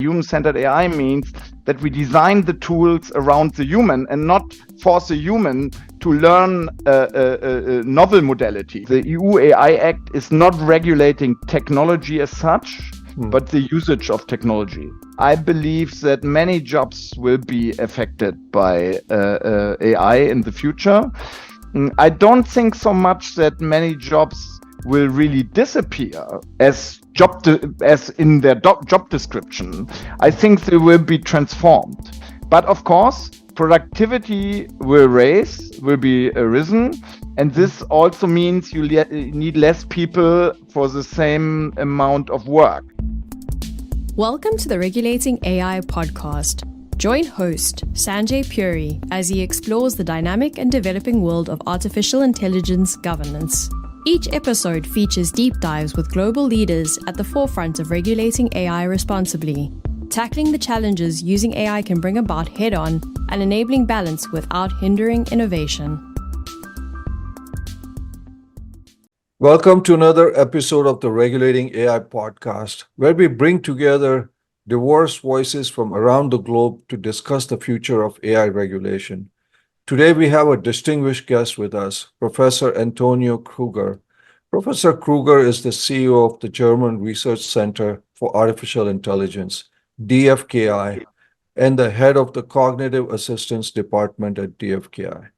Human-centered AI means that we design the tools around the human and not force the human to learn a novel modality. The EU AI Act is not regulating technology as such, but the usage of technology. I believe that many jobs will be affected by AI in the future. I don't think so much that many jobs will really disappear as in their job description. I think they will be transformed. But of course, productivity will be risen, and this also means you need less people for the same amount of work. Welcome to the Regulating AI Podcast. Join host Sanjay Puri as he explores the dynamic and developing world of artificial intelligence governance. Each episode features deep dives with global leaders at the forefront of regulating AI responsibly, tackling the challenges using AI can bring about head-on and enabling balance without hindering innovation. Welcome to another episode of the Regulating AI Podcast, where we bring together diverse voices from around the globe to discuss the future of AI regulation. Today, we have a distinguished guest with us, Professor Antonio Krüger. Professor Krueger is the CEO of the German Research Center for Artificial Intelligence, DFKI, and the head of the Cognitive Assistance Department at DFKI.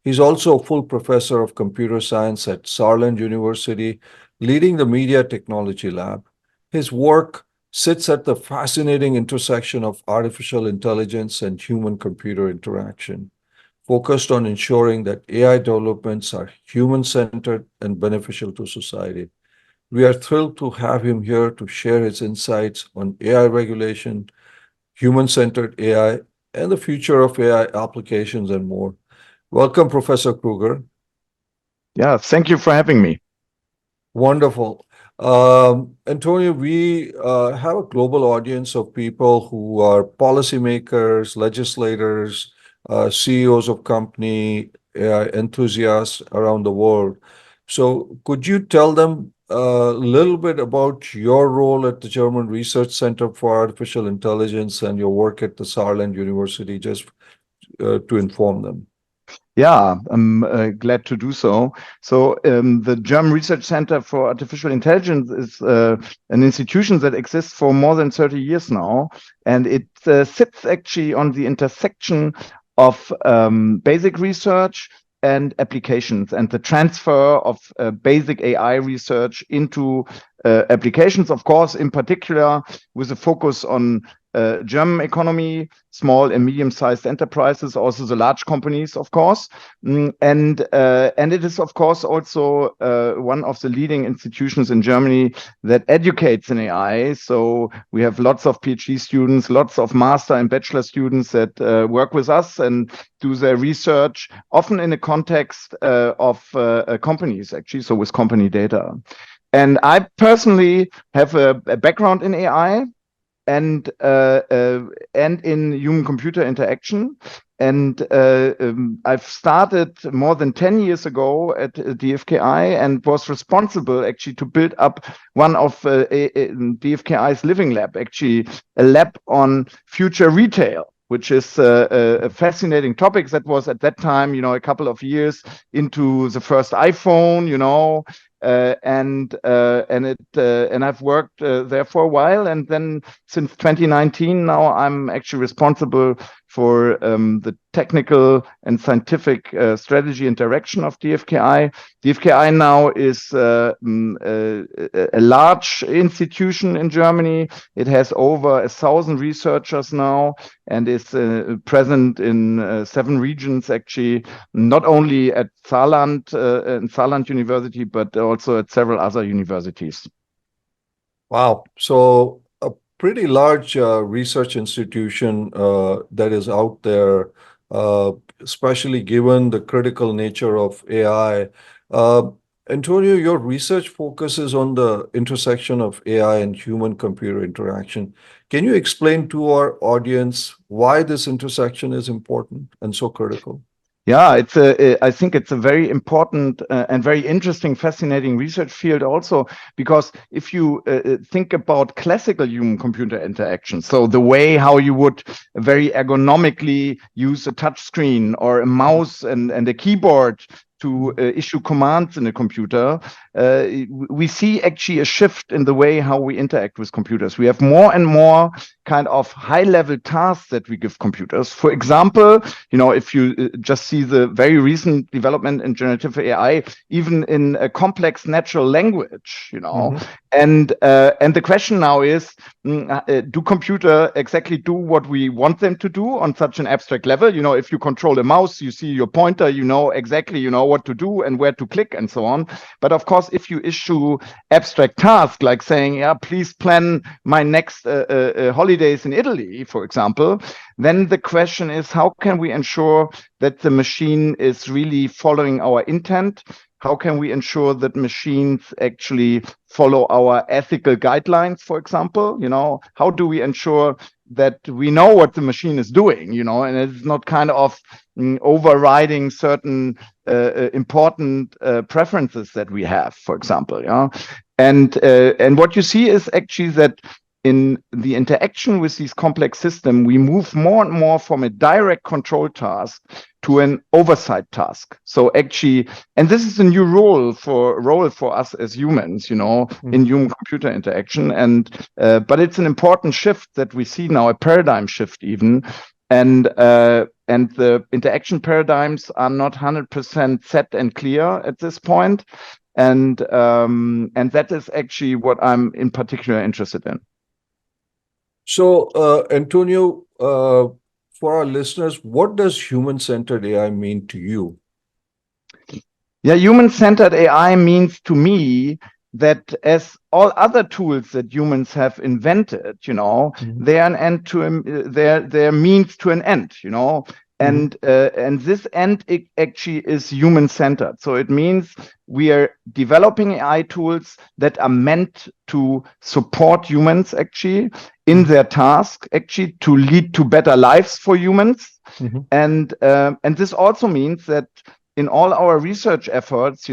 He's also a full professor of computer science at Saarland University, leading the Media Technology Lab. His work sits at the fascinating intersection of artificial intelligence and human-computer interaction, focused on ensuring that AI developments are human-centered and beneficial to society. We are thrilled to have him here to share his insights on AI regulation, human-centered AI, and the future of AI applications and more. Welcome, Professor Krueger. Yeah, thank you for having me. Wonderful. Antonio, we have a global audience of people who are policymakers, legislators, CEOs of company, enthusiasts around the world. So could you tell them a little bit about your role at the German Research Center for Artificial Intelligence and your work at the Saarland University, just to inform them? Yeah, I'm glad to do so. So the German Research Center for Artificial Intelligence is an institution that exists for more than 30 years now, and it sits actually on the intersection of basic research and applications, and the transfer of basic AI research into applications, of course, in particular with a focus on German economy, small and medium-sized enterprises, also the large companies, of course, and it is, of course, also one of the leading institutions in Germany that educates in AI. So we have lots of PhD students, lots of master and bachelor students that work with us and do their research, often in the context of companies, actually, so with company data. And I personally have a background in AI and in human-computer interaction. And I've started more than 10 years ago at DFKI and was responsible actually to build up one of DFKI's living lab, actually a lab on future retail, which is a fascinating topic that was at that time, a couple of years into the first iPhone, and I've worked there for a while, and then since 2019 now I'm actually responsible for the technical and scientific strategy and direction of DFKI. DFKI now is a large institution in Germany. It has over 1,000 researchers now and is present in 7 regions, actually, not only at Saarland University, but also at several other universities. Wow. So a pretty large research institution that is out there, especially given the critical nature of AI. Antonio, your research focuses on the intersection of AI and human-computer interaction. Can you explain to our audience why this intersection is important and so critical? Yeah, I think it's a very important and very interesting, fascinating research field also, because if you think about classical human-computer interaction, so the way how you would very ergonomically use a touch screen or a mouse and a keyboard to issue commands in a computer, we see actually a shift in the way how we interact with computers. We have more and more kind of high-level tasks that we give computers. For example, if you just see the very recent development in generative AI, even in a complex natural language, and the question now is, do computer exactly do what we want them to do on such an abstract level? If you control a mouse, you see your pointer, exactly, what to do and where to click and so on. But of course, if you issue abstract tasks like saying, yeah, please plan my next holidays in Italy, for example, then the question is, how can we ensure that the machine is really following our intent? How can we ensure that machines actually follow our ethical guidelines, for example? How do we ensure that we know what the machine is doing, and it's not kind of overriding certain important preferences that we have, for example. And what you see is actually that in the interaction with these complex systems, we move more and more from a direct control task to an oversight task. So actually, and this is a new role for us as humans, in human-computer interaction. And but it's an important shift that we see now, a paradigm shift even. And the interaction paradigms are not 100% set and clear at this point. And that is actually what I'm in particular interested in. So, Antonio, for our listeners, what does human-centered AI mean to you? Yeah, human-centered AI means to me that as all other tools that humans have invented, they're an end to their means to an end, and this end actually is human-centered. So it means we are developing AI tools that are meant to support humans actually in their task, actually to lead to better lives for humans. And this also means that in all our research efforts,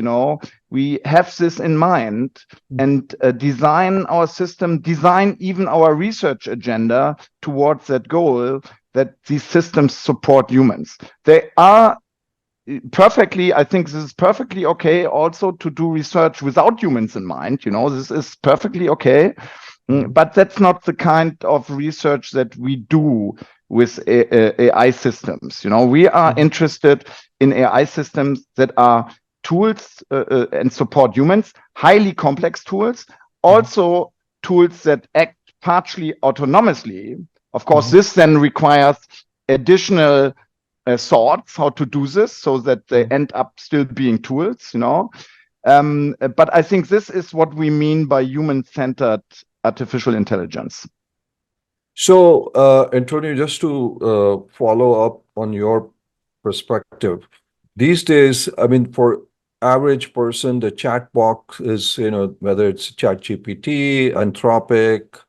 we have this in mind and design our system, design even our research agenda towards that goal, that these systems support humans. They are perfectly, I think this is perfectly okay also to do research without humans in mind. This is perfectly okay. But that's not the kind of research that we do with AI systems. We are interested in AI systems that are tools and support humans, highly complex tools, also tools that act partially autonomously. Of course, this then requires additional thoughts how to do this so that they end up still being tools, But I think this is what we mean by human-centered artificial intelligence. So, Antonio, just to follow up on your perspective, these days, I mean, for average person, the chat box is, whether it's ChatGPT, Anthropic,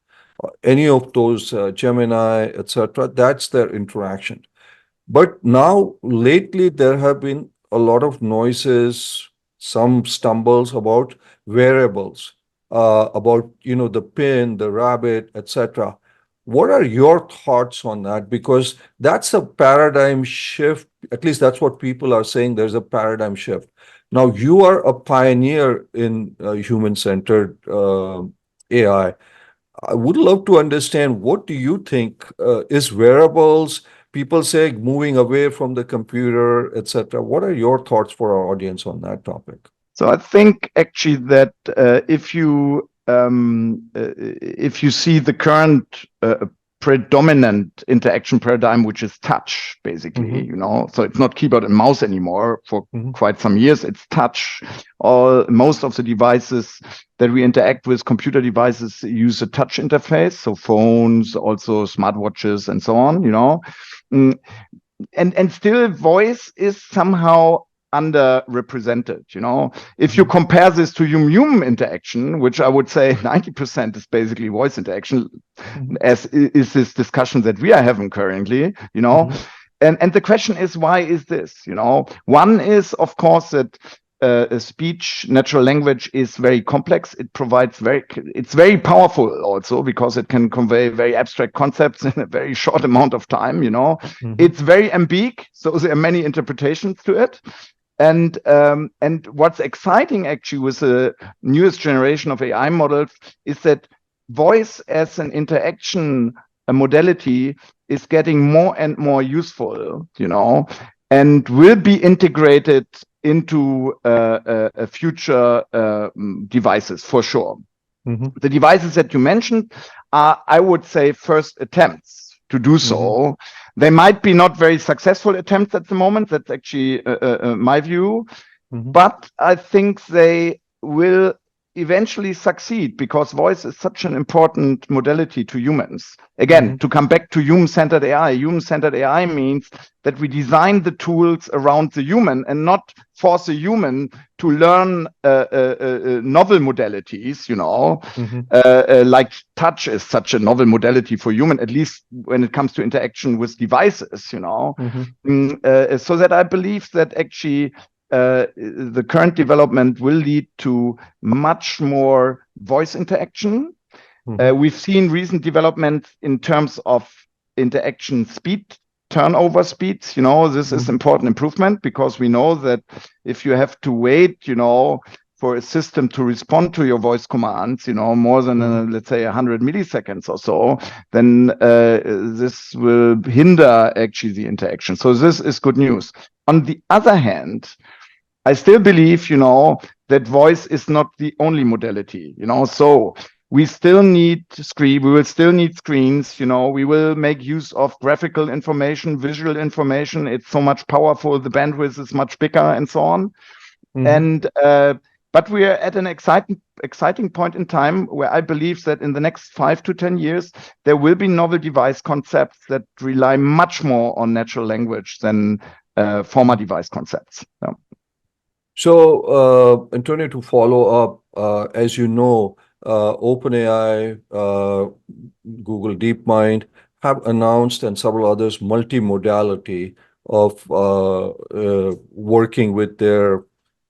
any of those, Gemini, etc., that's their interaction. But now, lately, there have been a lot of noises, some stumbles about wearables, about, the pin, the rabbit, etc. What are your thoughts on that? Because that's a paradigm shift. At least that's what people are saying. There's a paradigm shift. Now, you are a pioneer in human-centered AI. I would love to understand, what do you think is wearables? People say moving away from the computer, etc. What are your thoughts for our audience on that topic? So I think actually that if you see the current predominant interaction paradigm, which is touch, basically, so it's not keyboard and mouse anymore for quite some years. It's touch. Most of the devices that we interact with, computer devices, use a touch interface. So phones, also smartwatches, and so on. And still, voice is somehow underrepresented. If you compare this to human interaction, which I would say 90% is basically voice interaction, as is this discussion that we are having currently, And the question is, why is this? One is, of course, that speech, natural language is very complex. It's very powerful also because it can convey very abstract concepts in a very short amount of time. It's very ambiguous, so there are many interpretations to it. And what's exciting actually with the newest generation of AI models is that voice as an interaction modality is getting more and more useful, and will be integrated into future devices for sure. The devices that you mentioned are, I would say, first attempts to do so. They might be not very successful attempts at the moment. That's actually my view. But I think they will eventually succeed because voice is such an important modality to humans. Again, to come back to human-centered AI. Human-centered AI means that we design the tools around the human and not force a human to learn novel modalities, like touch is such a novel modality for human, at least when it comes to interaction with devices, so that I believe that actually the current development will lead to much more voice interaction. We've seen recent developments in terms of interaction speed, turnover speeds. This is important improvement because we know that if you have to wait, for a system to respond to your voice commands, more than, let's say, 100 milliseconds or so, then this will hinder actually the interaction. So this is good news. On the other hand, I still believe, that voice is not the only modality, so we still need we will still need screens, we will make use of graphical information, visual information. It's so much powerful, the bandwidth is much bigger and so on. And but we are at an exciting point in time where I believe that in the next 5 to 10 years, there will be novel device concepts that rely much more on natural language than former device concepts. Yeah. So, Antonio, to follow up, as you know, OpenAI, Google DeepMind have announced, and several others, multimodality of working with their,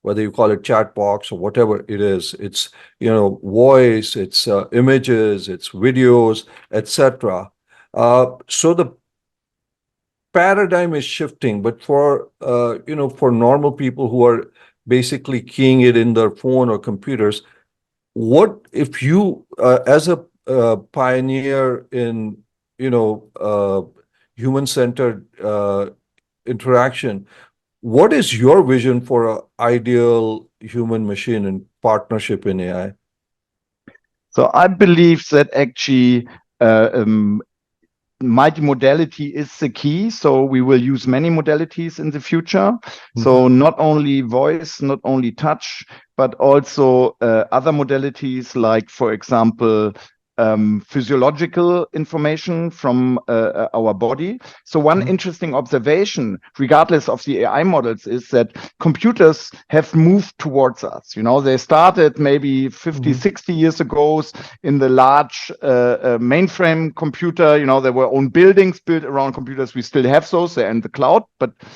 whether you call it chat box or whatever it is. It's voice, it's images, it's videos, etc. So the paradigm is shifting, but for for normal people who are basically keying it in their phone or computers, what if you, as a pioneer in human-centered interaction, what is your vision for an ideal human-machine and partnership in AI? So I believe that actually multimodality is the key. So we will use many modalities in the future. So not only voice, not only touch, but also other modalities like, for example, physiological information from our body. So one interesting observation, regardless of the AI models, is that computers have moved towards us. They started maybe 50, 60 years ago in the large mainframe computer. There were own buildings built around computers. We still have those. They're in the cloud.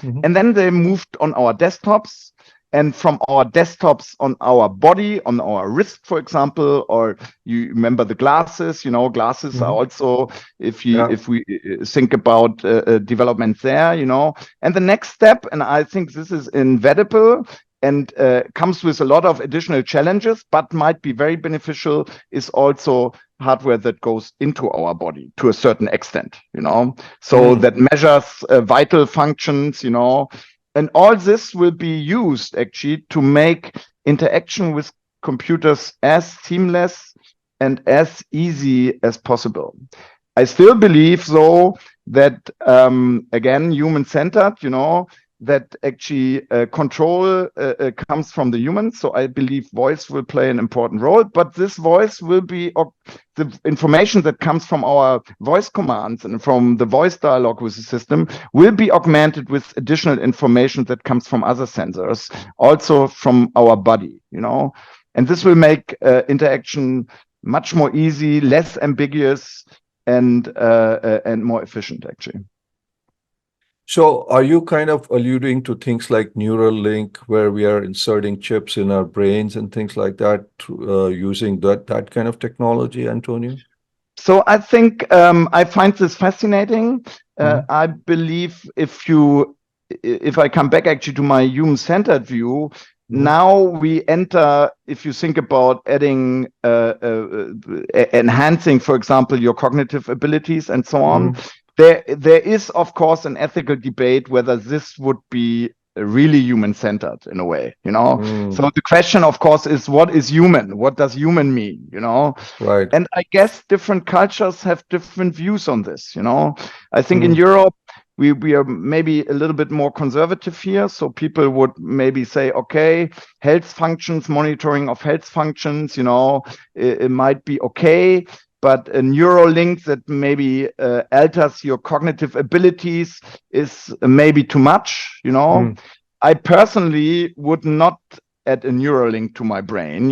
And then they moved on our desktops. And from our desktops on our body, on our wrist, for example, or you remember the glasses, glasses are also, if we think about developments there, and the next step, and I think this is inevitable and comes with a lot of additional challenges, but might be very beneficial, is also hardware that goes into our body to a certain extent, so that measures vital functions, and all this will be used actually to make interaction with computers as seamless and as easy as possible. I still believe, though, that, again, human-centered, that actually control comes from the humans. So I believe voice will play an important role, but this voice will be the information that comes from our voice commands and from the voice dialogue with the system will be augmented with additional information that comes from other sensors, also from our body, and this will make interaction much more easy, less ambiguous, and more efficient, actually. So are you kind of alluding to things like Neuralink, where we are inserting chips in our brains and things like that, using that kind of technology, Antonio? So I think I find this fascinating. I believe if I come back actually to my human-centered view, now we enter, if you think about adding, enhancing, for example, your cognitive abilities and so on, there is, of course, an ethical debate whether this would be really human-centered in a way, So the question, of course, is what is human? What does human mean, Right. And I guess different cultures have different views on this, I think in Europe, we are maybe a little bit more conservative here. So people would maybe say, okay, health functions, monitoring of health functions, it might be okay. But a Neuralink that maybe alters your cognitive abilities is maybe too much, I personally would not add a Neuralink to my brain,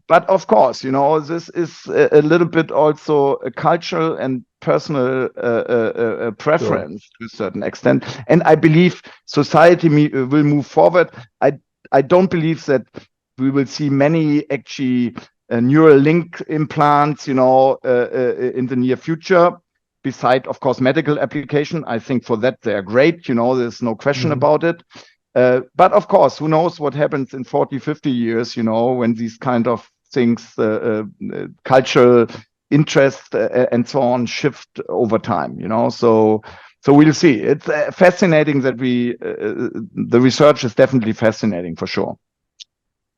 But of course, this is a little bit also a cultural and personal preference to a certain extent. And I believe society will move forward. I don't believe that we will see many actually Neuralink implants, in the near future. Beside, of course, medical application. I think for that they are great, there's no question about it. But of course, who knows what happens in 40, 50 years, when these kind of things, cultural interest and so on shift over time, So we'll see. It's fascinating that the research is definitely fascinating for sure.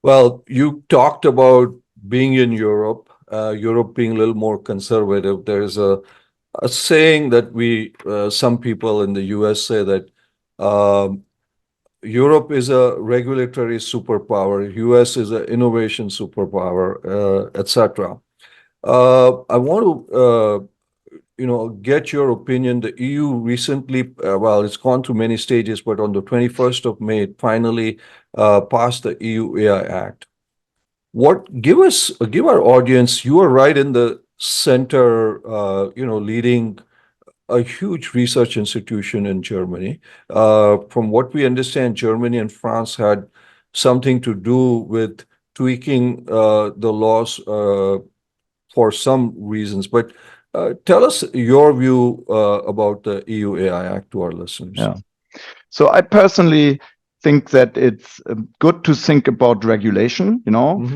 Well, you talked about being in Europe, Europe being a little more conservative. There's a saying that some people in the US say that Europe is a regulatory superpower, US is an innovation superpower, etc. I want to, get your opinion. The EU recently, it's gone through many stages, but on the 21st of May, it finally passed the EU AI Act. Give our audience, you are right in the center, leading a huge research institution in Germany. From what we understand, Germany and France had something to do with tweaking the laws for some reasons. But tell us your view about the EU AI Act to our listeners. Yeah. So I personally think that it's good to think about regulation,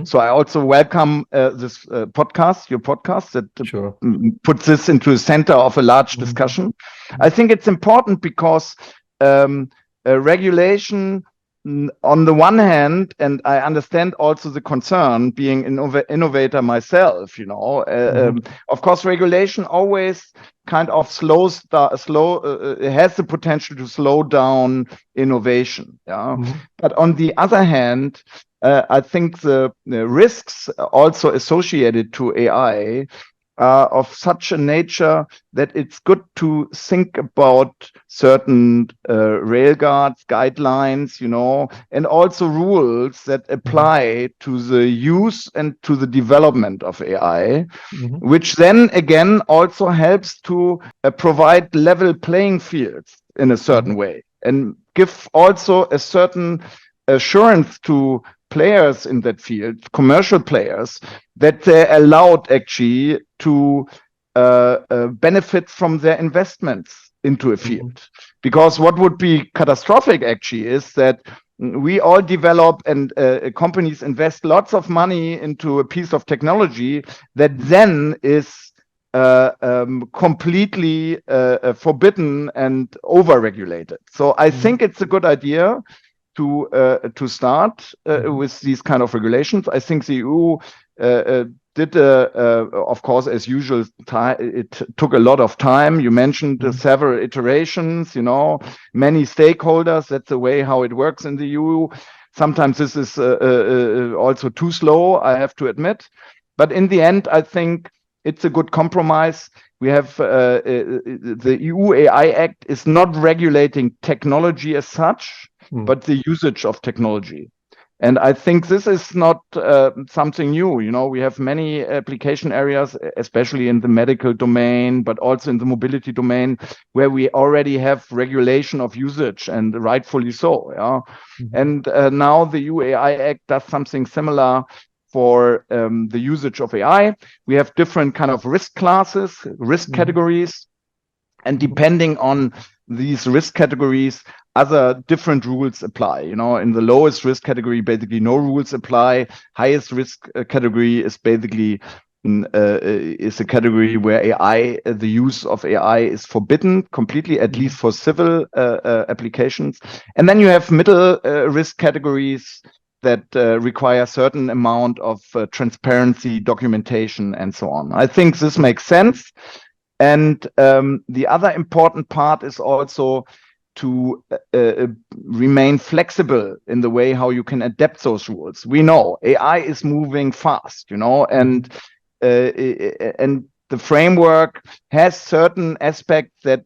So I also welcome this podcast, your podcast, that puts this into the center of a large discussion. I think it's important because regulation, on the one hand, and I understand also the concern being an innovator myself, of course, regulation always kind of has the potential to slow down innovation. But on the other hand, I think the risks also associated to AI are of such a nature that it's good to think about certain railguards, guidelines, and also rules that apply to the use and to the development of AI, which then again also helps to provide level playing fields in a certain way and give also a certain assurance to players in that field, commercial players, that they're allowed actually to benefit from their investments into a field. Because what would be catastrophic actually is that we all develop and companies invest lots of money into a piece of technology that then is completely forbidden and over-regulated. So I think it's a good idea to start with these kind of regulations. I think the EU did, of course, as usual, it took a lot of time. You mentioned several iterations, many stakeholders. That's the way how it works in the EU. Sometimes this is also too slow, I have to admit. But in the end, I think it's a good compromise. We have the EU AI Act is not regulating technology as such, but the usage of technology. And I think this is not something new. We have many application areas, especially in the medical domain, but also in the mobility domain, where we already have regulation of usage, and rightfully so. Yeah. And now the EU AI Act does something similar for the usage of AI. We have different kind of risk classes, risk categories, and depending on these risk categories, other different rules apply. In the lowest risk category, basically no rules apply. Highest risk category is basically is a category where AI, the use of AI is forbidden completely, at least for civil applications. And then you have middle risk categories that require a certain amount of transparency, documentation, and so on. I think this makes sense. And the other important part is also to remain flexible in the way how you can adapt those rules. We know AI is moving fast, and the framework has certain aspects that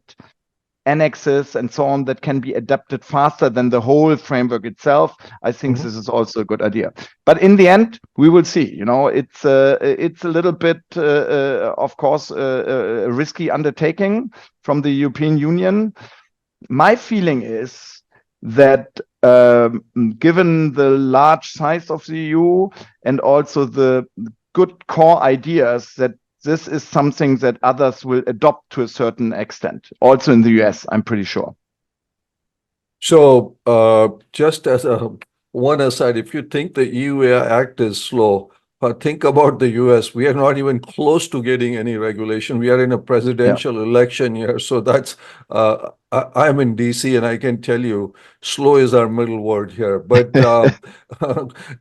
annexes and so on that can be adapted faster than the whole framework itself. I think this is also a good idea. But in the end, we will see. It's a little bit, of course, a risky undertaking from the European Union. My feeling is that given the large size of the EU and also the good core ideas, that this is something that others will adopt to a certain extent. Also in the US, I'm pretty sure. So just as one aside, if you think the EU AI Act is slow, think about the US. We are not even close to getting any regulation. We are in a presidential election year. So that's, I'm in DC and I can tell you, slow is our middle word here. But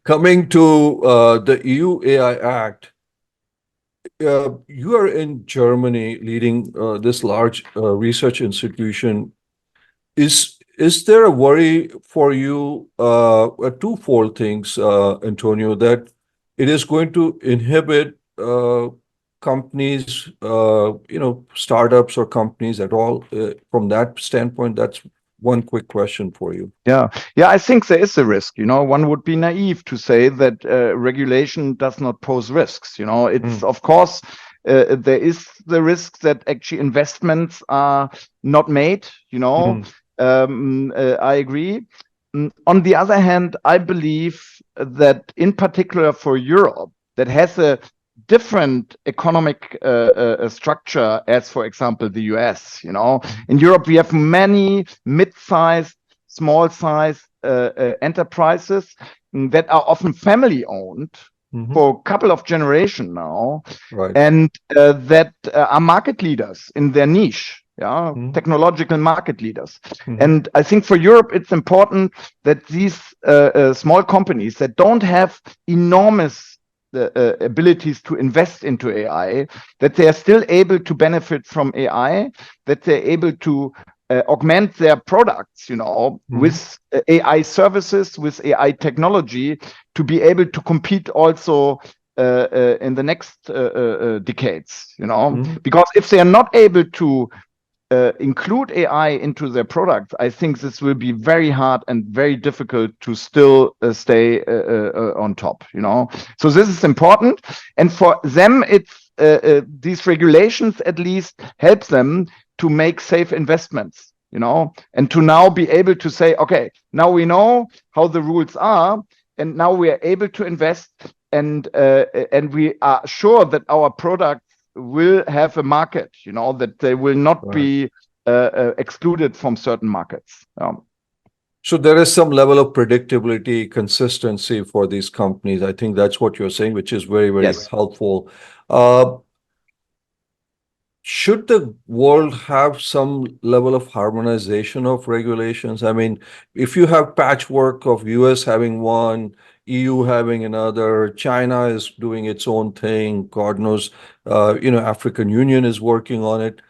coming to the EU AI Act, you are in Germany leading this large research institution. Is there a worry for you, twofold things, Antonio, that it is going to inhibit companies, startups or companies at all? From that standpoint, that's one quick question for you. Yeah, I think there is a risk. One would be naive to say that regulation does not pose risks. It's of course there is the risk that actually investments are not made. I agree. On the other hand, I believe that in particular for Europe, that has a different economic structure as, for example, the US. In Europe, we have many mid-sized, small-sized enterprises that are often family-owned for a couple of generations now, and that are market leaders in their niche. Technological market leaders. And I think for Europe, it's important that these small companies that don't have enormous abilities to invest into AI, that they are still able to benefit from AI, that they're able to augment their products, with AI services, with AI technology, to be able to compete also in the next decades, because if they are not able to include AI into their products, I think this will be very hard and very difficult to still stay on top. So this is important, and for them, it's these regulations at least help them to make safe investments. And to now be able to say, okay, now we know how the rules are, and now we are able to invest, and we are sure that our product will have a market, that they will not be excluded from certain markets. So there is some level of predictability, consistency for these companies. I think that's what you're saying, which is very, very helpful. Should the world have some level of harmonization of regulations? I mean, if you have patchwork of US having one, EU having another, China is doing its own thing, God knows, African Union is working on it.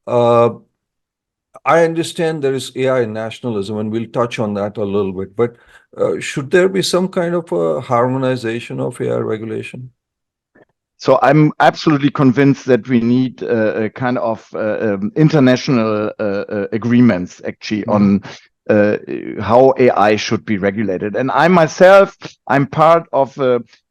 I understand there is AI nationalism, and we'll touch on that a little bit, but should there be some kind of a harmonization of AI regulation? So I'm absolutely convinced that we need a kind of international agreements actually on how AI should be regulated. And I myself, I'm part of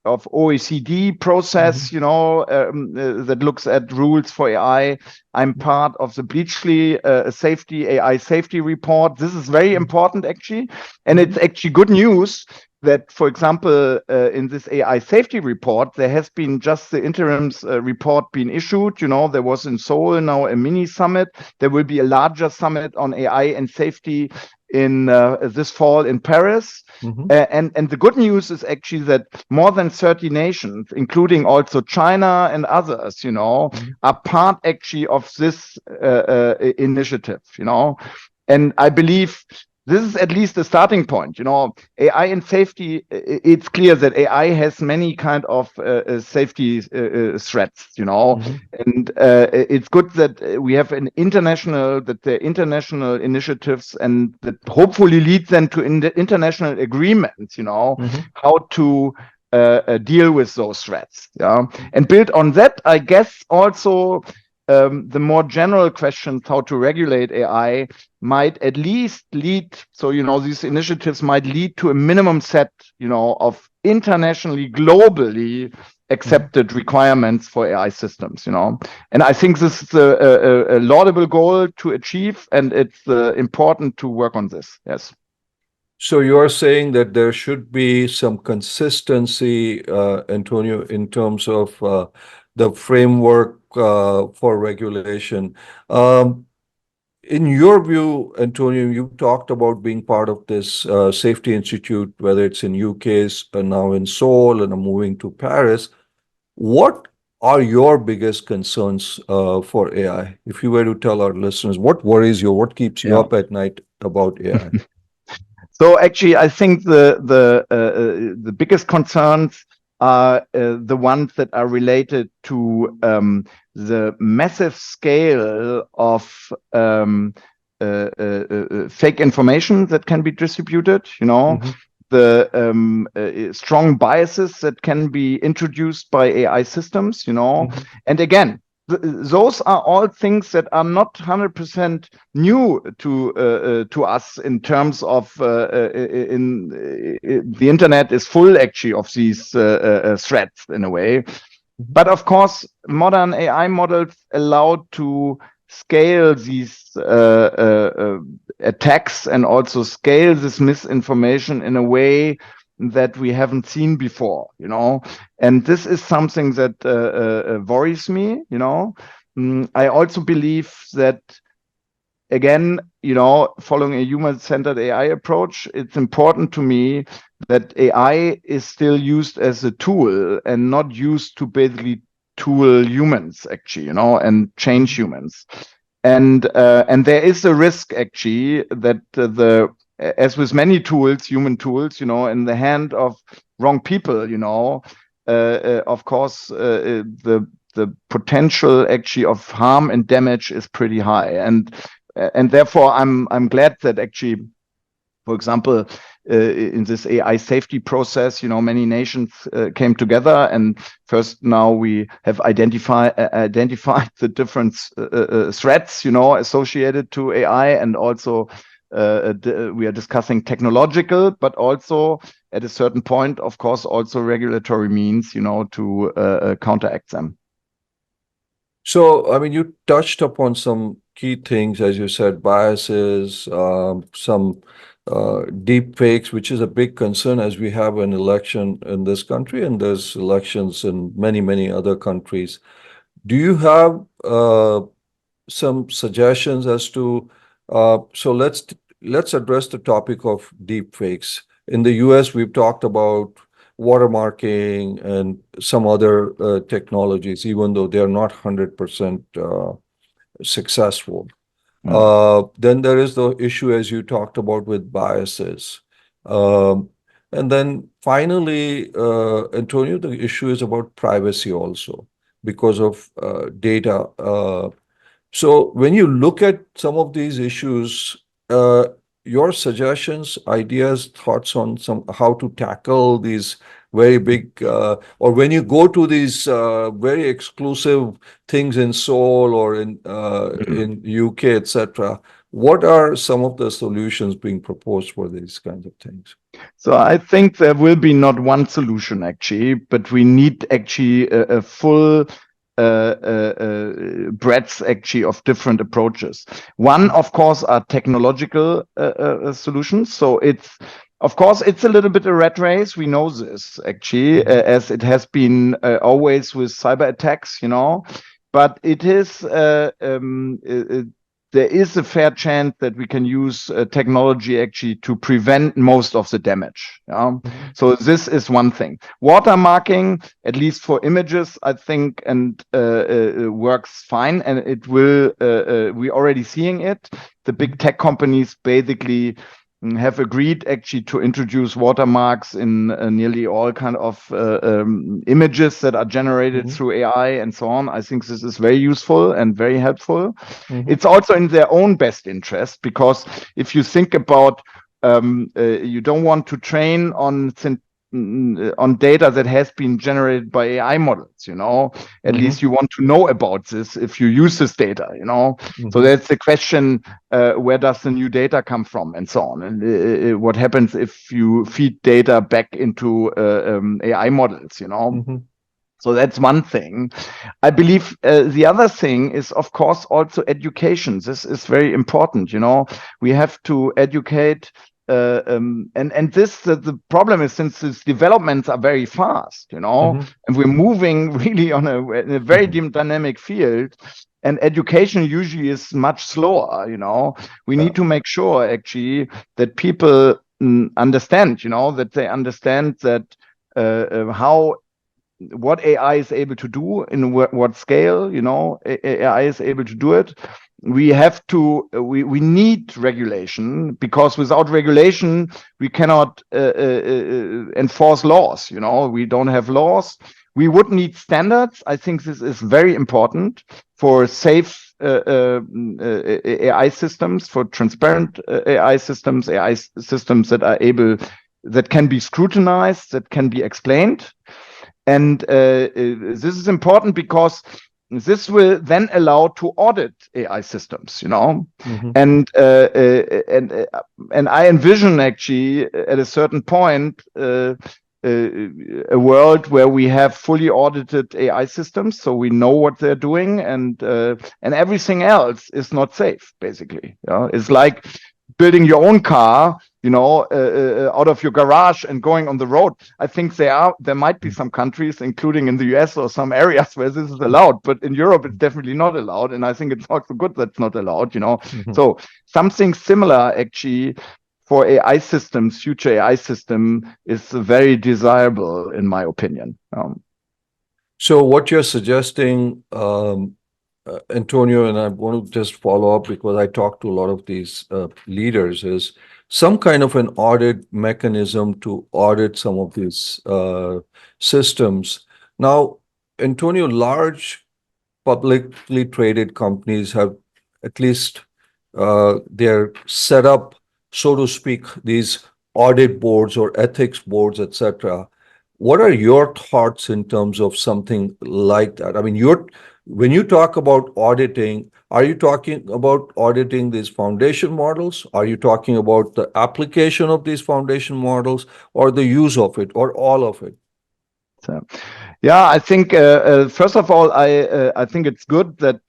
OECD process, that looks at rules for AI. I'm part of the Bleachley AI safety report. This is very important, actually. And it's actually good news that, for example, in this AI safety report, there has been just the interims report being issued. There was in Seoul now a mini summit. There will be a larger summit on AI and safety in this fall in Paris. And the good news is actually that more than 30 nations, including also China and others, are part actually of this initiative, And I believe this is at least a starting point. AI and safety, it's clear that AI has many kind of safety threats, and it's good that we have that there are international initiatives and that hopefully lead then to international agreements, how to deal with those threats. And build on that, I guess also the more general questions how to regulate AI might at least lead, these initiatives might lead to a minimum set, of internationally, globally accepted requirements for AI systems, And I think this is a laudable goal to achieve, and it's important to work on this, yes. So you're saying that there should be some consistency, Antonio, in terms of the framework for regulation. In your view, Antonio, you talked about being part of this safety institute, whether it's in UK, now in Seoul, and moving to Paris. What are your biggest concerns for AI? If you were to tell our listeners, what worries you, what keeps you up at night about AI? So actually, I think the biggest concerns are the ones that are related to the massive scale of fake information that can be distributed, the strong biases that can be introduced by AI systems, and again, those are all things that are not 100% new to us in terms of the internet is full actually of these threats in a way. But of course, modern AI models allow to scale these attacks and also scale this misinformation in a way that we haven't seen before, and this is something that worries me, I also believe that, again, following a human-centered AI approach, it's important to me that AI is still used as a tool and not used to basically tool humans, actually, and change humans. And there is a risk, actually, that as with many tools, human tools, in the hand of wrong people, of course, the potential actually of harm and damage is pretty high. And therefore, I'm glad that actually, for example, in this AI safety process, many nations came together, and first now we have identified the different threats, associated to AI, and also we are discussing technological, but also at a certain point, of course, also regulatory means, to counteract them. So, I mean, you touched upon some key things, as you said, biases, some deep fakes, which is a big concern as we have an election in this country, and there's elections in many, many other countries. Do you have some suggestions as to, so let's address the topic of deep fakes. In the US, we've talked about watermarking and some other technologies, even though they're not 100% successful. Then there is the issue, as you talked about, with biases. And then finally, Antonio, the issue is about privacy also because of data. So when you look at some of these issues, your suggestions, ideas, thoughts on how to tackle these very big, or when you go to these very exclusive things in Seoul or in UK, etc., What are some of the solutions being proposed for these kinds of things? So I think there will be not one solution actually, but we need actually a full breadth actually of different approaches. One, of course, are technological solutions. So of course, it's a little bit a rat race. We know this actually, as it has been always with cyber attacks, but it is there is a fair chance that we can use technology actually to prevent most of the damage. So this is one thing. Watermarking, at least for images, I think, and works fine, and it will. We're already seeing it. The big tech companies basically have agreed actually to introduce watermarks in nearly all kind of images that are generated through AI and so on. I think this is very useful and very helpful. It's also in their own best interest, because if you think about you don't want to train on data that has been generated by AI models, at least you want to know about this if you use this data, So that's the question, where does the new data come from and so on? And what happens if you feed data back into AI models, So that's one thing. I believe the other thing is, of course, also education. This is very important, We have to educate. And this the problem is, since these developments are very fast, and we're moving really in a very dynamic field, and education usually is much slower. We need to make sure actually that people understand, that they understand that what AI is able to do, in what scale, AI is able to do it. We have to, we need regulation, because without regulation, we cannot enforce laws. We don't have laws. We would need standards. I think this is very important for safe AI systems, for transparent AI systems that can be scrutinized, that can be explained. And this is important because this will then allow to audit AI systems, and I envision actually at a certain point a world where we have fully audited AI systems, so we know what they're doing, and everything else is not safe. Basically, it's like building your own car, out of your garage and going on the road. I think there might be some countries, including in the US or some areas, where this is allowed, but in Europe it's definitely not allowed, and I think it's also good that's not allowed. So something similar actually for AI systems, future AI system, is very desirable in my opinion. So what you're suggesting, Antonio, and I want to just follow up because I talk to a lot of these leaders, is some kind of an audit mechanism to audit some of these systems. Now, Antonio, large publicly traded companies have at least they're set up, so to speak, these audit boards or ethics boards, etc. What are your thoughts in terms of something like that? I mean, when you talk about auditing, are you talking about auditing these foundation models? Are you talking about the application of these foundation models, or the use of it, or all of it? So, yeah, I think first of all, I think it's good that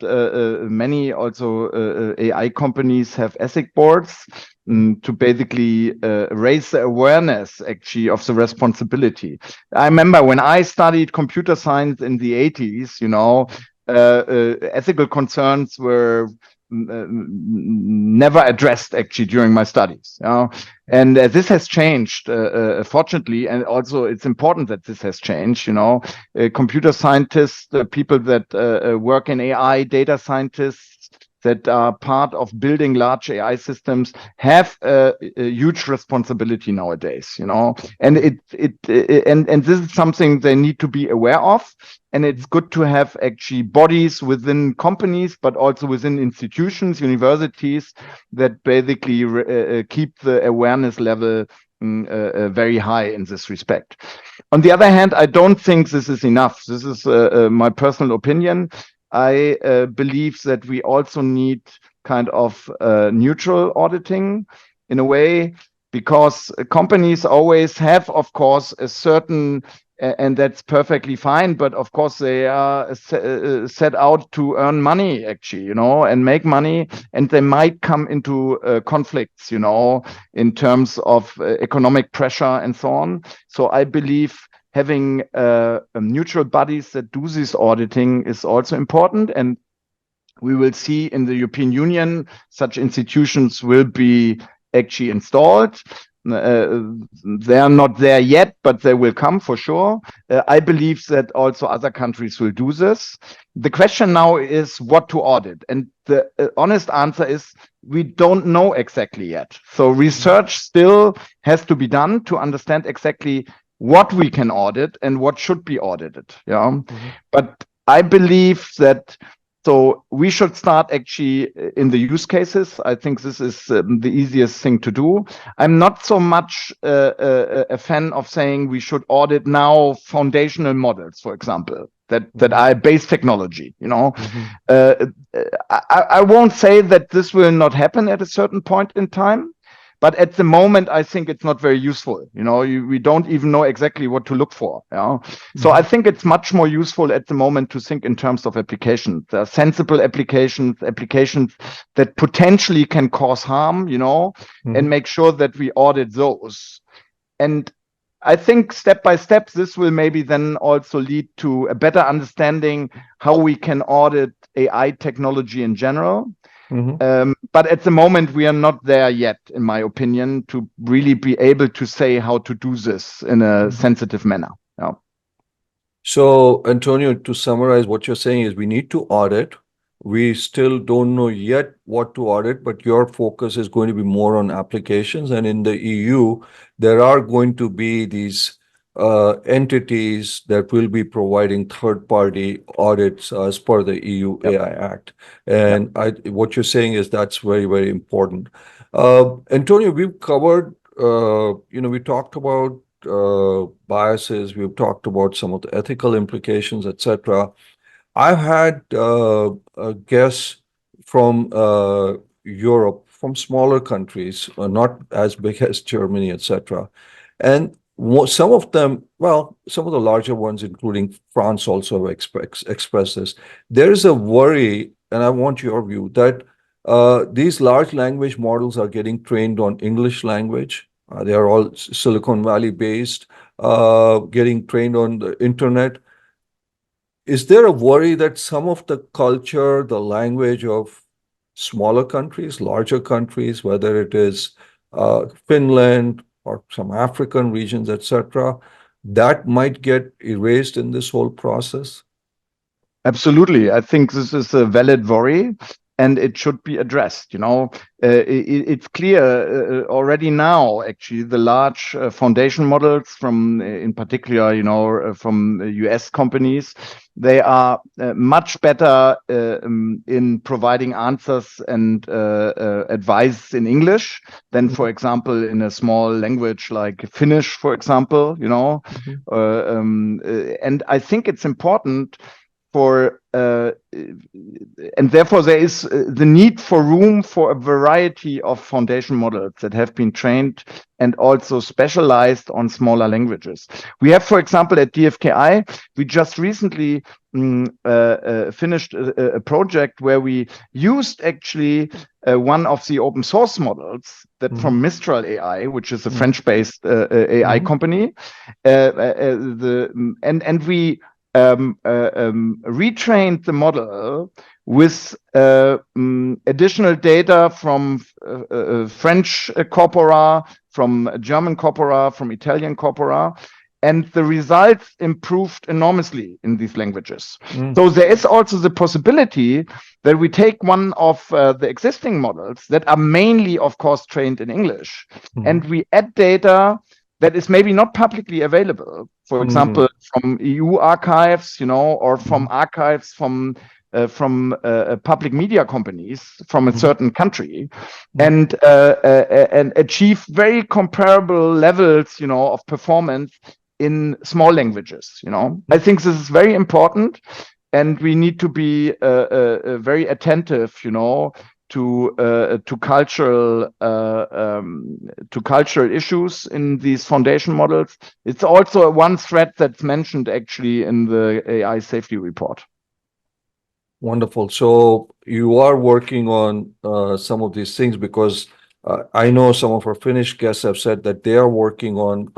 many also AI companies have ethic boards to basically raise the awareness actually of the responsibility. I remember when I studied computer science in the 80s, ethical concerns were never addressed actually during my studies. And this has changed, fortunately, and also it's important that this has changed. Computer scientists, people that work in AI, data scientists that are part of building large AI systems have a huge responsibility nowadays. And and this is something they need to be aware of. And it's good to have actually bodies within companies, but also within institutions, universities, that basically keep the awareness level very high in this respect. On the other hand, I don't think this is enough. This is my personal opinion. I believe that we also need kind of neutral auditing in a way, because companies always have, of course, a certain, and that's perfectly fine, but of course they are set out to earn money, actually, and make money, and they might come into conflicts, in terms of economic pressure and so on. So I believe having neutral bodies that do this auditing is also important, and we will see in the European Union such institutions will be actually installed. They are not there yet, but they will come for sure. I believe that also other countries will do this. The question now is what to audit. And the honest answer is we don't know exactly yet. So research still has to be done to understand exactly what we can audit and what should be audited. But I believe that so we should start actually in the use cases. I think this is the easiest thing to do. I'm not so much a fan of saying we should audit now foundational models, for example, that are base technology. I won't say that this will not happen at a certain point in time. But at the moment, I think it's not very useful. We don't even know exactly what to look for. So I think it's much more useful at the moment to think in terms of applications. There are sensible applications that potentially can cause harm, and make sure that we audit those. And I think step by step, this will maybe then also lead to a better understanding how we can audit AI technology in general. But at the moment, we are not there yet, in my opinion, to really be able to say how to do this in a sensitive manner. So, Antonio, to summarize, what you're saying is we need to audit. We still don't know yet what to audit, but your focus is going to be more on applications. And in the EU, there are going to be these entities that will be providing third-party audits as per the EU AI Act. And what you're saying is that's very, very important. Antonio, we've covered, we talked about biases, we've talked about some of the ethical implications, etc. I've had guests from Europe, from smaller countries, not as big as Germany, etc. And some of them, some of the larger ones, including France, also have expressed this. There is a worry, and I want your view, that these large language models are getting trained on English language. They are all Silicon Valley based, getting trained on the internet. Is there a worry that some of the culture, the language of smaller countries, larger countries, whether it is Finland, or some African regions, etc., that might get erased in this whole process? Absolutely. I think this is a valid worry, and it should be addressed. It's clear already now, actually, the large foundation models from, in particular, from US companies, they are much better in providing answers and advice in English than, for example, in a small language like Finnish, for example, and I think it's important and therefore there is the need for room for a variety of foundation models that have been trained and also specialized on smaller languages. We have, for example, at DFKI, we just recently finished a project where we used actually one of the open source models that from Mistral AI, which is a French-based AI company, and we retrained the model with additional data from French corpora, from German corpora, from Italian corpora, and the results improved enormously in these languages. So there is also the possibility that we take one of the existing models that are mainly, of course, trained in English, and we add data that is maybe not publicly available, for example, from EU archives, or from archives from public media companies from a certain country, and achieve very comparable levels, of performance in small languages. I think this is very important. and we need to be very attentive, to cultural issues in these foundation models. It's also one threat that's mentioned actually in the AI safety report. Wonderful. So you are working on some of these things, because I know some of our Finnish guests have said that they are working on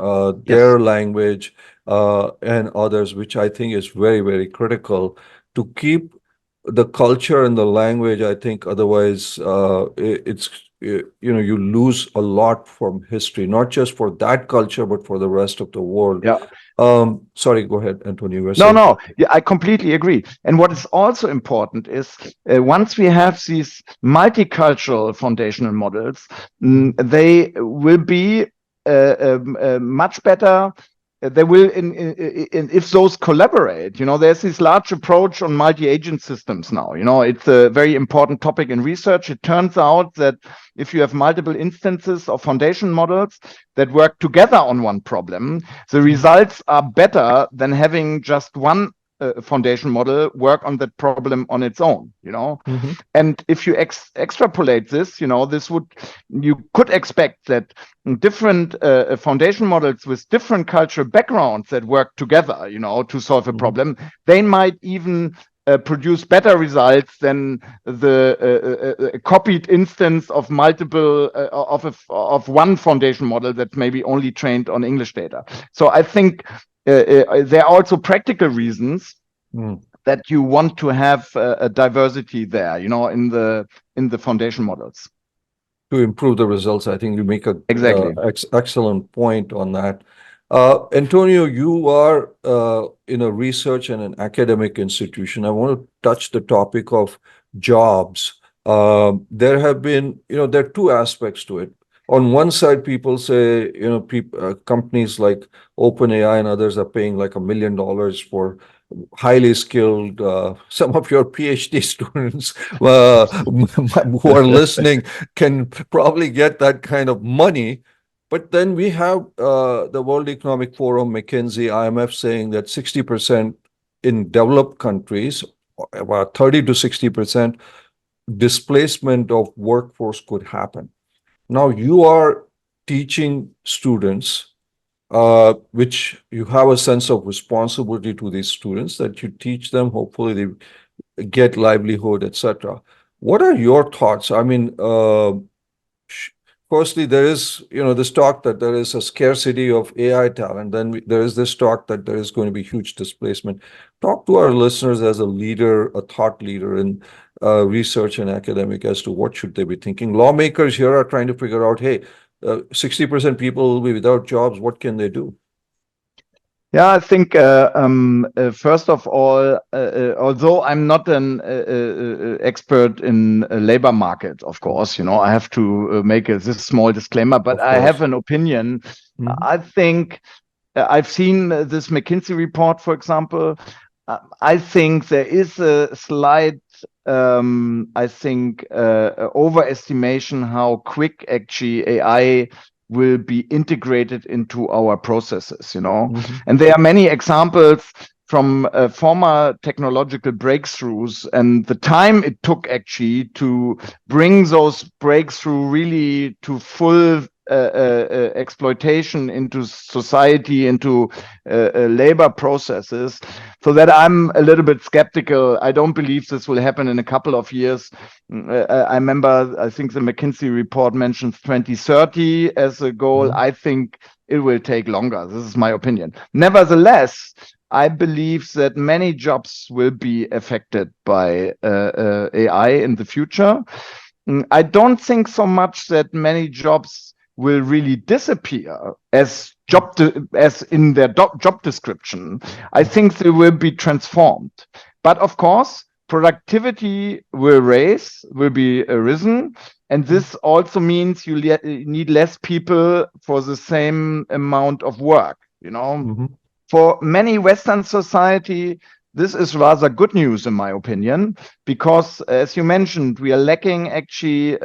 their language and others, which I think is very, very critical to keep the culture and the language. I think otherwise you lose a lot from history, not just for that culture, but for the rest of the world. Yeah. Sorry, go ahead, Antonio. No. Yeah, I completely agree. And what is also important is once we have these multicultural foundational models, they will be much better. They will, if those collaborate, there's this large approach on multi-agent systems now. It's a very important topic in research. It turns out that if you have multiple instances of foundation models that work together on one problem, the results are better than having just one foundation model work on that problem on its own, And if you extrapolate this, you could expect that different foundation models with different cultural backgrounds that work together, to solve a problem, they might even produce better results than the copied instance of multiple of one foundation model that maybe only trained on English data. So I think there are also practical reasons that you want to have a diversity there, in the foundation models. To improve the results, I think you make a excellent point on that. Antonio, you are in a research and an academic institution. I want to touch the topic of jobs. There have been, there are two aspects to it. On one side, people say, companies like OpenAI and others are paying like $1 million for highly skilled, some of your PhD students who are listening can probably get that kind of money. But then we have the World Economic Forum, McKinsey, IMF saying that 60% in developed countries, about 30 to 60% displacement of workforce could happen. Now you are teaching students, which you have a sense of responsibility to these students, that you teach them, hopefully they get livelihood, etc. What are your thoughts? I mean, firstly, there is, this talk that there is a scarcity of AI talent. Then there is this talk that there is going to be huge displacement. Talk to our listeners as a leader, a thought leader in research and academic, as to what should they be thinking. Lawmakers here are trying to figure out, hey, 60% people will be without jobs. What can they do? Yeah, I think first of all, although I'm not an expert in labor market, of course, I have to make this small disclaimer, but I have an opinion. I think I've seen this McKinsey report, for example. I think there is a slight, overestimation how quick actually AI will be integrated into our processes, And there are many examples from former technological breakthroughs and the time it took actually to bring those breakthrough really to full exploitation into society, into labor processes, so that I'm a little bit skeptical. I don't believe this will happen in a couple of years. I remember, I think the McKinsey report mentions 2030 as a goal. I think it will take longer. This is my opinion. Nevertheless, I believe that many jobs will be affected by AI in the future. I don't think so much that many jobs will really disappear as in their job description. I think they will be transformed. But of course, productivity will be risen. And this also means you need less people for the same amount of work, For many Western society, this is rather good news, in my opinion, because as you mentioned, we are lacking actually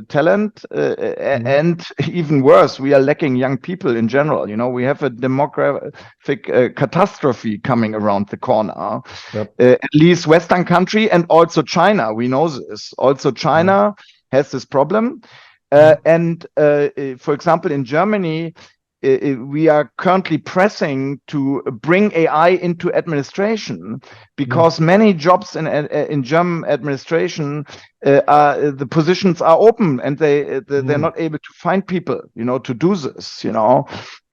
talent, and even worse, we are lacking young people in general. We have a demographic catastrophe coming around the corner. Yep. At least Western country and also China, we know this. Also China has this problem. And for example, in Germany, we are currently pressing to bring AI into administration because many jobs in German administration the positions are open and they're not able to find people, to do this,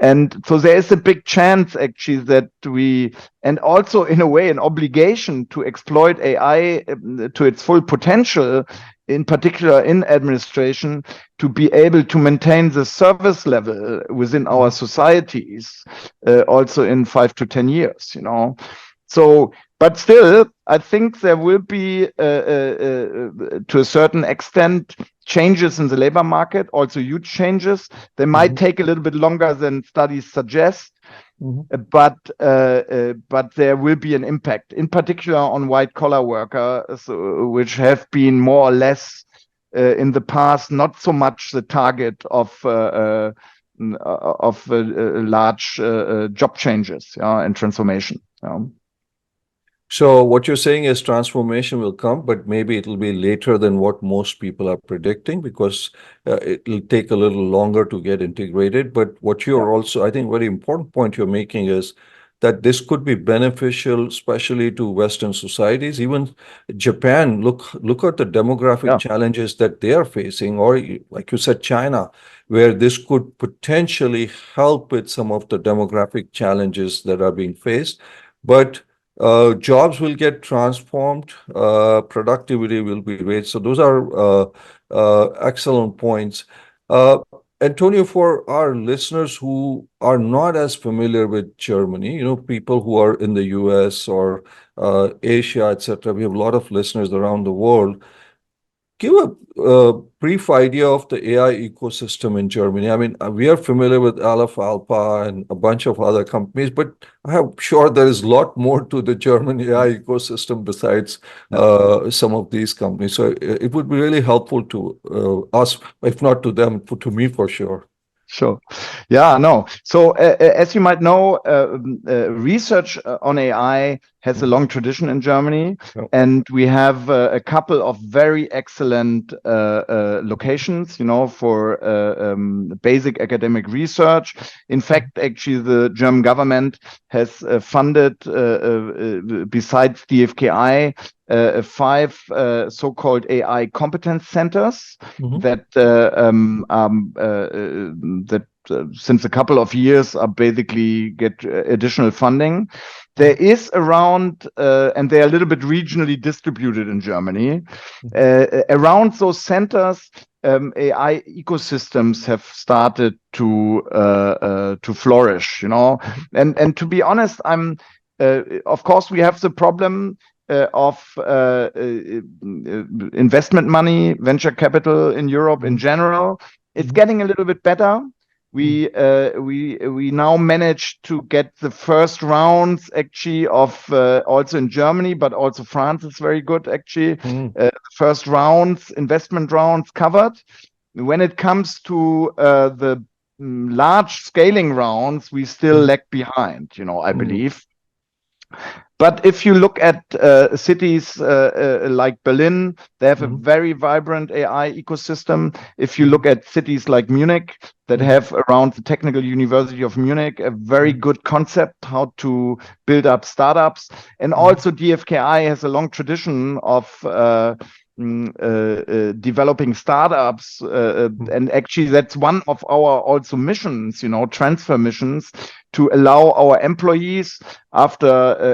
and so there is a big chance actually that and also in a way an obligation to exploit AI to its full potential, in particular in administration, to be able to maintain the service level within our societies also in 5 to 10 years, So, but still, I think there will be, to a certain extent, changes in the labor market, also huge changes. They might take a little bit longer than studies suggest, but there will be an impact, in particular on white-collar workers, which have been more or less in the past not so much the target of large job changes and transformation. So what you're saying is transformation will come, but maybe it'll be later than what most people are predicting because it'll take a little longer to get integrated. But what you're also, I think, very important point you're making is that this could be beneficial, especially to Western societies. Even Japan, look at the demographic challenges that they are facing, or like you said, China, where this could potentially help with some of the demographic challenges that are being faced. But jobs will get transformed, productivity will be raised. So those are excellent points. Antonio, for our listeners who are not as familiar with Germany, people who are in the US or Asia, etc., we have a lot of listeners around the world. Give a brief idea of the AI ecosystem in Germany. I mean, we are familiar with Aleph Alpha and a bunch of other companies, but I'm sure there is a lot more to the German AI ecosystem besides some of these companies. So it would be really helpful to us, if not to them, to me for sure. Sure. Yeah, no. So as you might know, research on AI has a long tradition in Germany, and we have a couple of very excellent locations, for basic academic research. In fact, actually, the German government has funded, besides DFKI, 5 so-called AI competence centers that since a couple of years are basically get additional funding. There is around, and they are a little bit regionally distributed in Germany. Around those centers, AI ecosystems have started to flourish, And to be honest, of course, we have the problem of investment money, venture capital in Europe in general. It's getting a little bit better. We now managed to get the first rounds actually of also in Germany, but also France is very good actually. First rounds, investment rounds covered. When it comes to the large scaling rounds, we still lag behind, I believe. But if you look at cities like Berlin, they have a very vibrant AI ecosystem. If you look at cities like Munich, that have around the Technical University of Munich a very good concept how to build up startups. And also DFKI has a long tradition of developing startups, and actually that's one of our also missions, transfer missions, to allow our employees after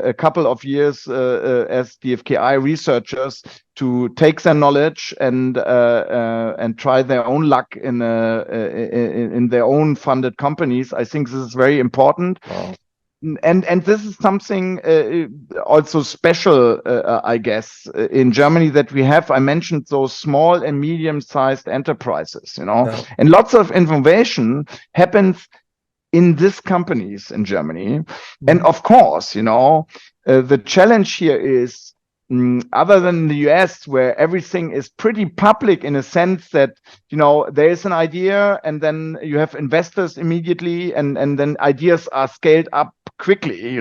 a couple of years as DFKI researchers to take their knowledge and try their own luck in their own funded companies. I think this is very important. Wow. And this is something also special, I guess, in Germany that we have. I mentioned those small and medium-sized enterprises, and lots of innovation happens in these companies in Germany. And of course, The challenge here is, other than the US, where everything is pretty public in a sense that, there is an idea and then you have investors immediately and then ideas are scaled up quickly,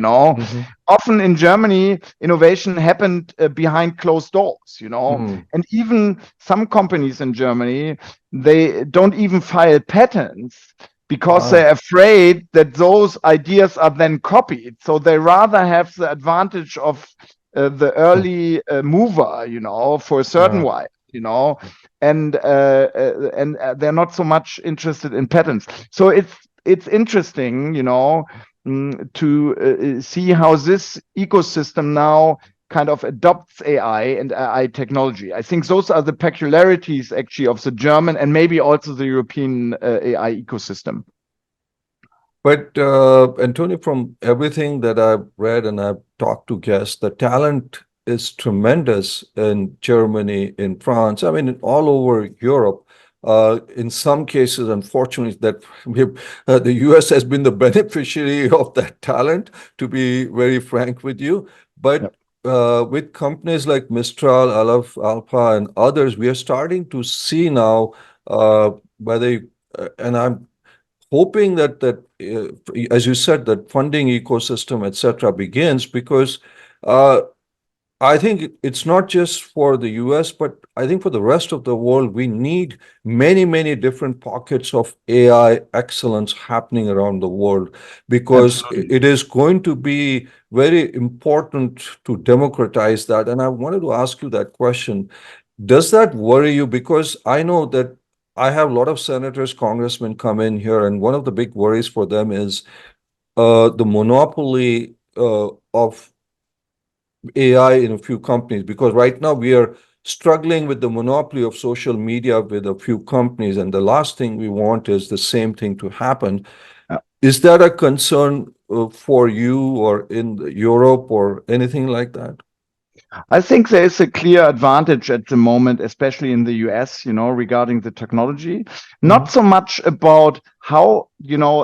Often in Germany, innovation happened behind closed doors, and even some companies in Germany, they don't even file patents because they're afraid that those ideas are then copied. So they rather have the advantage of the early mover, for a certain while, and they're not so much interested in patents. So it's interesting, to see how this ecosystem now kind of adopts AI and AI technology. I think those are the peculiarities actually of the German and maybe also the European AI ecosystem. But Antonio, from everything that I've read and I've talked to guests, the talent is tremendous in Germany, in France, I mean, all over Europe. In some cases, unfortunately, that the US has been the beneficiary of that talent, to be very frank with you. But with companies like Mistral, Aleph, Alpha, and others, we are starting to see now and I'm hoping that as you said, that funding ecosystem, etc., begins, because I think it's not just for the US, but I think for the rest of the world, we need many, many different pockets of AI excellence happening around the world, because it is going to be very important to democratize that. And I wanted to ask you that question. Does that worry you? Because I know that I have a lot of senators, congressmen come in here, and one of the big worries for them is the monopoly of AI in a few companies, because right now we are struggling with the monopoly of social media with a few companies, and the last thing we want is the same thing to happen. Is that a concern for you or in Europe or anything like that? I think there is a clear advantage at the moment, especially in the US, regarding the technology. Not so much about how,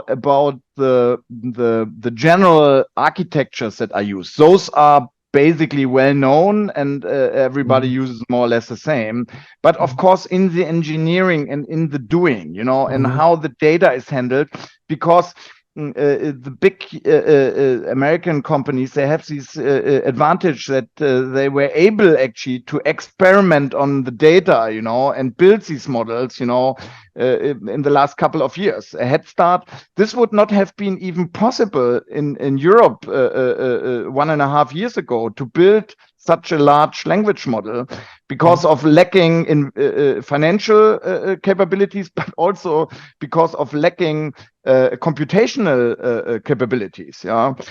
about the general architectures that are used. Those are basically well known and everybody uses more or less the same. But of course, in the engineering and in the doing, and how the data is handled, because the big American companies, they have this advantage that they were able actually to experiment on the data, and build these models, in the last couple of years. A head start. This would not have been even possible in Europe 1.5 years ago to build such a large language model, because of lacking in financial capabilities, but also because of lacking computational capabilities.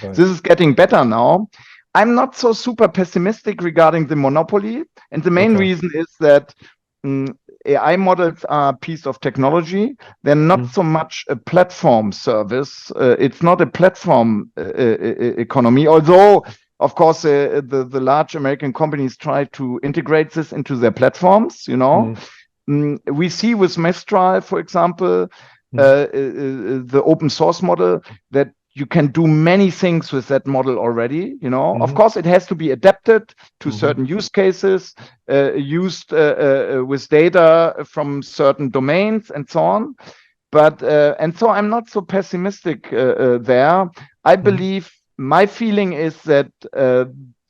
This is getting better now. I'm not so super pessimistic regarding the monopoly, and the main reason is that AI models are a piece of technology. They're not so much a platform service. It's not a platform economy, although of course, the large American companies try to integrate this into their platforms. We see with Mistral, for example, the open source model, that you can do many things with that model already. Of course, it has to be adapted to certain use cases, used with data from certain domains and so on. But and so I'm not so pessimistic there. I believe. My feeling is that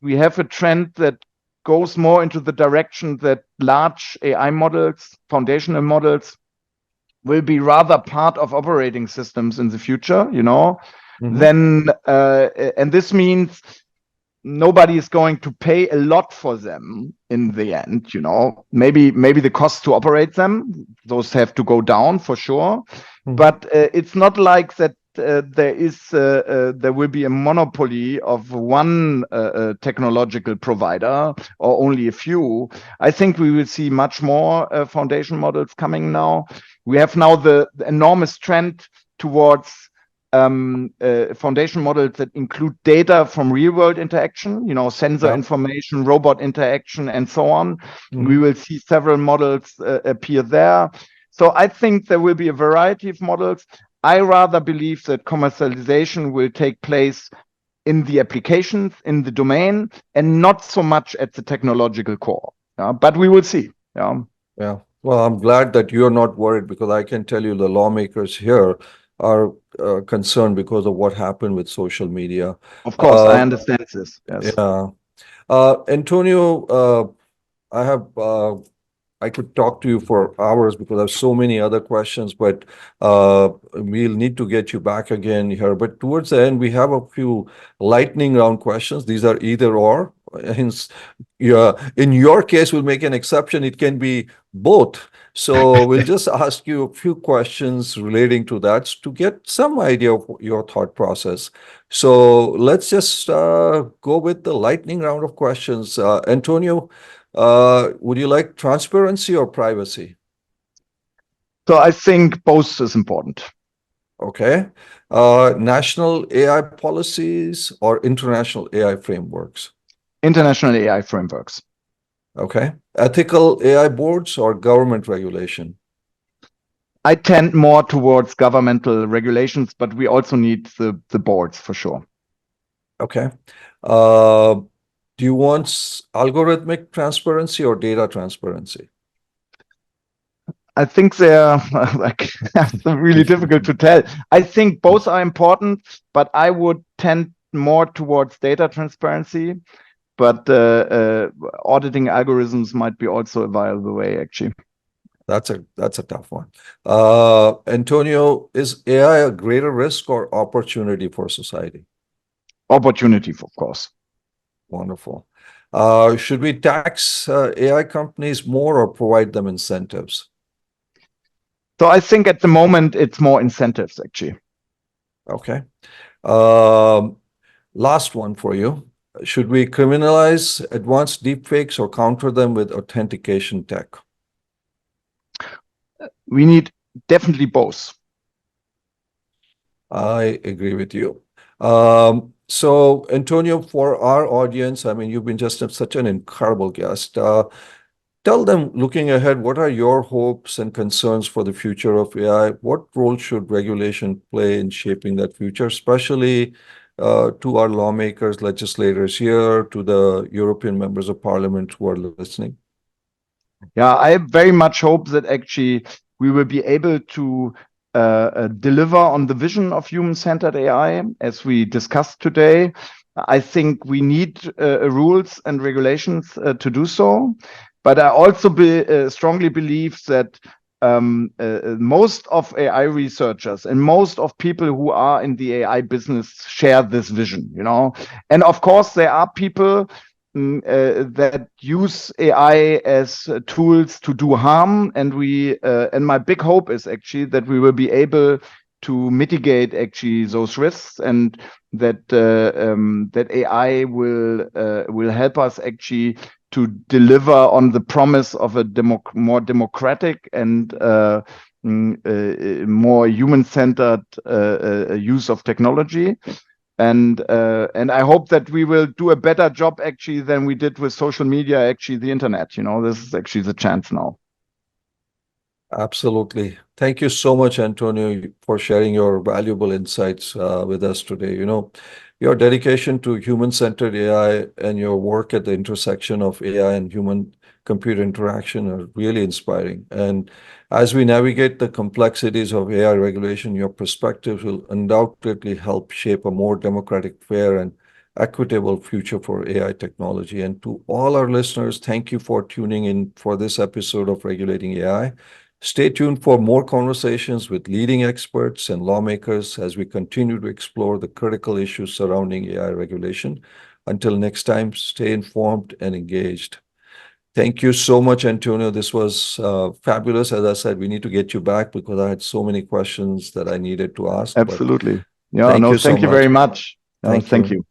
we have a trend that goes more into the direction that large AI models, foundational models, will be rather part of operating systems in the future, Then, and this means nobody is going to pay a lot for them in the end, Maybe the costs to operate them, those have to go down for sure. But it's not like that. There will be a monopoly of one technological provider or only a few. I think we will see much more foundation models coming now. We have now the enormous trend towards foundation models that include data from real-world interaction, sensor information, robot interaction, and so on. We will see several models appear there. So I think there will be a variety of models. I rather believe that commercialization will take place in the applications, in the domain, and not so much at the technological core. But we will see. Yeah. Well, I'm glad that you're not worried, because I can tell you the lawmakers here are concerned because of what happened with social media. Of course, I understand this. Yes. Yeah. Antonio, I could talk to you for hours because I have so many other questions, but we'll need to get you back again here. But towards the end, we have a few lightning round questions. These are either or. Hence, in your case, we'll make an exception. It can be both. So we'll just ask you a few questions relating to that to get some idea of your thought process. So let's just go with the lightning round of questions. Antonio, would you like transparency or privacy? So I think both is important. Okay. National AI policies or international AI frameworks? International AI frameworks. Okay. Ethical AI boards or government regulation? I tend more towards governmental regulations, but we also need the boards for sure. Okay. Do you want algorithmic transparency or data transparency? I think they're like really difficult to tell. I think both are important, but I would tend more towards data transparency. But auditing algorithms might be also a viable way, actually. That's a tough one. Antonio, is AI a greater risk or opportunity for society? Opportunity, of course. Wonderful. Should we tax AI companies more or provide them incentives? So I think at the moment it's more incentives, actually. Okay. Last one for you. Should we criminalize advanced deepfakes or counter them with authentication tech? We need definitely both. I agree with you. So, Antonio, for our audience, I mean, you've been just such an incredible guest. Tell them, looking ahead, what are your hopes and concerns for the future of AI? What role should regulation play in shaping that future, especially to our lawmakers, legislators here, to the European members of parliament who are listening? Yeah, I very much hope that actually we will be able to deliver on the vision of human-centered AI as we discussed today. I think we need rules and regulations to do so. But I also strongly believe that most of AI researchers and most of people who are in the AI business share this vision, And of course, there are people that use AI as tools to do harm, and and my big hope is actually that we will be able to mitigate actually those risks, and that AI will help us actually to deliver on the promise of a more democratic and more human-centered use of technology. And I hope that we will do a better job actually than we did with social media, actually the internet. This is actually the chance now. Absolutely. Thank you so much, Antonio, for sharing your valuable insights with us today. Your dedication to human-centered AI and your work at the intersection of AI and human-computer interaction are really inspiring. And as we navigate the complexities of AI regulation, your perspectives will undoubtedly help shape a more democratic, fair, and equitable future for AI technology. And to all our listeners, thank you for tuning in for this episode of Regulating AI. Stay tuned for more conversations with leading experts and lawmakers as we continue to explore the critical issues surrounding AI regulation. Until next time, stay informed and engaged. Thank you so much, Antonio. This was fabulous. As I said, we need to get you back because I had so many questions that I needed to ask. Absolutely. Yeah, thank you very much. Thank you.